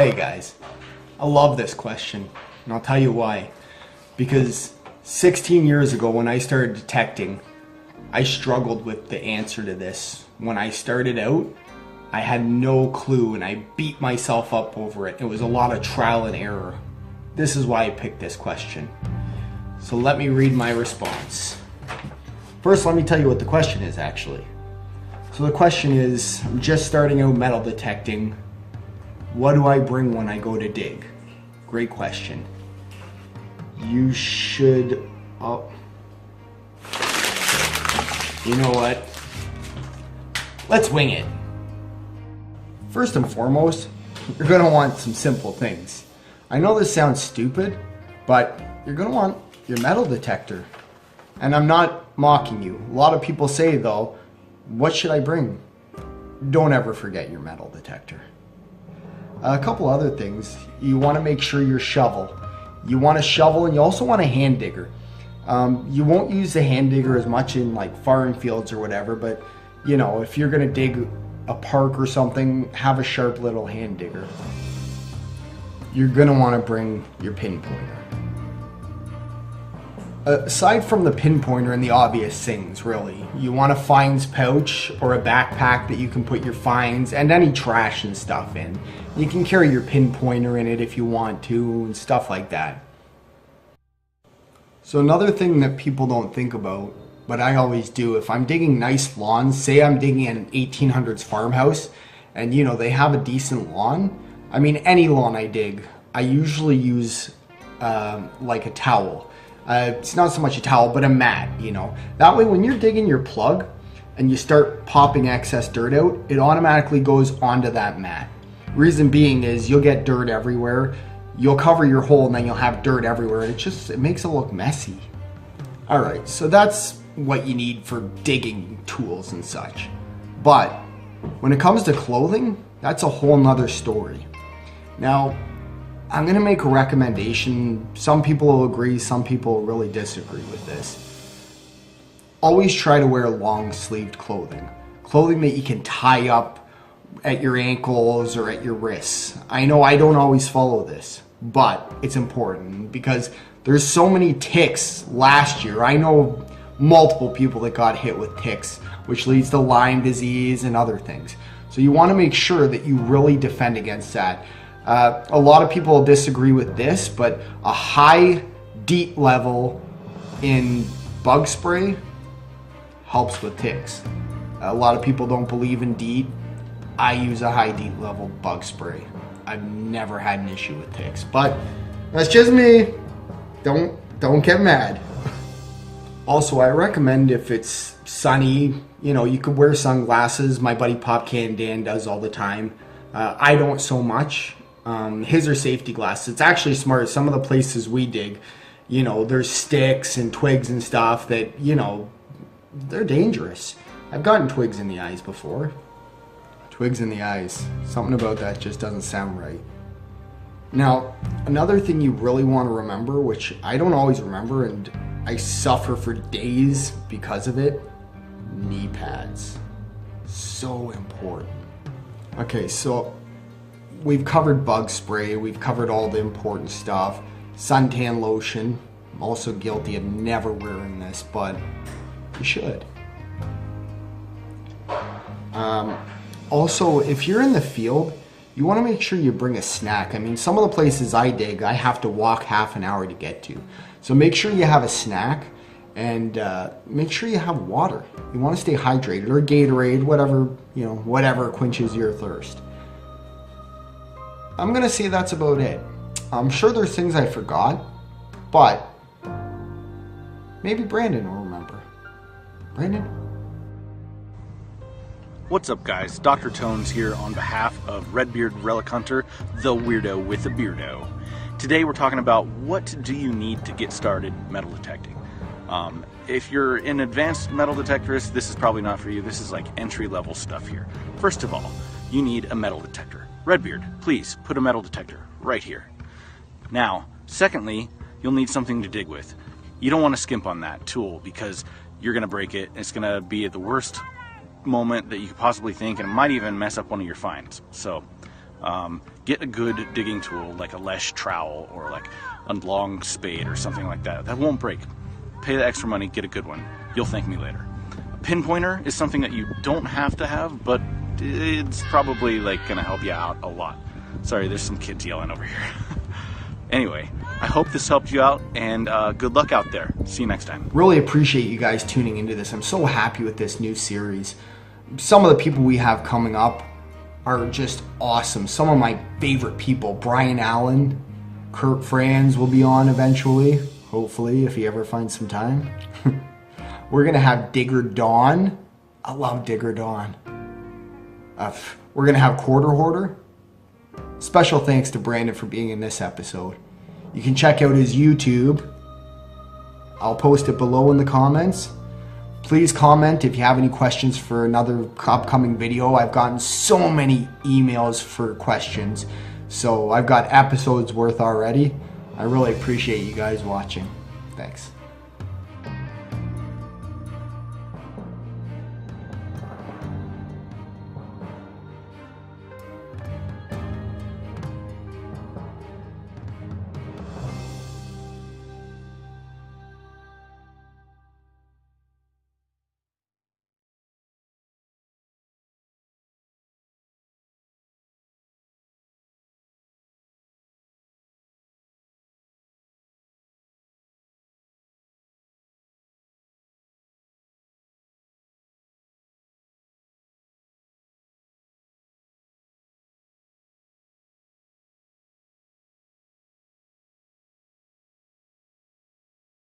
Hey guys, I love this question, and I'll tell you why. Because 16 years ago when I started detecting, I struggled with the answer to this. When I started out, I had no clue and I beat myself up over it. It was a lot of trial and error. This is why I picked this question. So let me read my response. First, let me tell you what the question is actually. So the question is, I'm just starting out metal detecting. What do I bring when I go to dig? Great question. You should, you know what? Let's wing it. First and foremost, you're gonna want some simple things. I know this sounds stupid, but you're gonna want your metal detector. And I'm not mocking you. A lot of people say though, what should I bring? Don't ever forget your metal detector. A couple other things. You want to make sure your shovel. You want a shovel and you also want a hand digger. You won't use the hand digger as much in like farm fields or whatever, but you know, if you're going to dig a park or something, have a sharp little hand digger. You're going to want to bring your pinpointer. Aside from the pinpointer and the obvious things, really, you want a fines pouch or a backpack that you can put your fines and any trash and stuff in. You can carry your pinpointer in it if you want to and stuff like that. So another thing that people don't think about, but I always do, if I'm digging nice lawns, say I'm digging an 1800s farmhouse and you know they have a decent lawn. I mean any lawn I dig, I usually use like a towel. It's not so much a towel, but a mat, you know. That way when you're digging your plug and you start popping excess dirt out, it automatically goes onto that mat. Reason being is you'll get dirt everywhere. You'll cover your hole and then you'll have dirt everywhere. And it makes it look messy. All right, so that's what you need for digging tools and such. But when it comes to clothing, that's a whole nother story. Now, I'm going to make a recommendation. Some people will agree, some people really disagree with this. Always try to wear long-sleeved clothing. Clothing that you can tie up at your ankles or at your wrists. I know I don't always follow this, but it's important because there's so many ticks last year. I know multiple people that got hit with ticks, which leads to Lyme disease and other things. So you want to make sure that you really defend against that. A lot of people disagree with this, but a high DEET level in bug spray helps with ticks. A lot of people don't believe in DEET. I use a high DEET level bug spray. I've never had an issue with ticks, but that's just me. Don't get mad. Also, I recommend if it's sunny, you know, you could wear sunglasses. My buddy Pop Can Dan does all the time. I don't so much. His are safety glasses. It's actually smart. Some of the places we dig, you know, there's sticks and twigs and stuff that, you know, they're dangerous. I've gotten twigs in the eyes before. Twigs in the eyes. Something about that just doesn't sound right. Now, another thing you really want to remember, which I don't always remember and I suffer for days because of it, knee pads. So important. Okay, so we've covered bug spray, we've covered all the important stuff. Suntan lotion, I'm also guilty of never wearing this, but you should. Also, if you're in the field, you want to make sure you bring a snack. I mean, some of the places I dig, I have to walk half an hour to get to. So make sure you have a snack and make sure you have water. You want to stay hydrated, or Gatorade, whatever, you know, whatever quenches your thirst. I'm gonna say that's about it. I'm sure there's things I forgot, but maybe Brandon will remember. Brandon? What's up guys, Dr. Tones here on behalf of Redbeard Relic Hunter, the weirdo with a beardo. Today we're talking about what do you need to get started metal detecting. If you're an advanced metal detectorist, this is probably not for you. This is like entry-level stuff here. First of all, you need a metal detector. Redbeard, please put a metal detector right here. Now, secondly, you'll need something to dig with. You don't want to skimp on that tool because you're going to break it. It's going to be at the worst moment that you could possibly think, and it might even mess up one of your finds. So Get a good digging tool like a Lesh trowel or like a long spade or something like that. That won't break. Pay the extra money, get a good one. You'll thank me later. A pinpointer is something that you don't have to have, but it's probably like gonna help you out a lot. Sorry, there's some kids yelling over here. Anyway, I hope this helped you out, and good luck out there. See you next time. Really appreciate you guys tuning into this. I'm so happy with this new series. Some of the people we have coming up are just awesome. Some of my favorite people. Brian Allen, Kurt Franz will be on eventually, hopefully, if he ever finds some time. We're gonna have Digger Dawn. I love Digger Dawn. We're gonna have Quarter Hoarder. Special thanks to Brandon for being in this episode. You can check out his YouTube. I'll post it below in the comments. Please comment if you have any questions for another upcoming video. I've gotten so many emails for questions, so I've got episodes worth already. I really appreciate you guys watching. Thanks.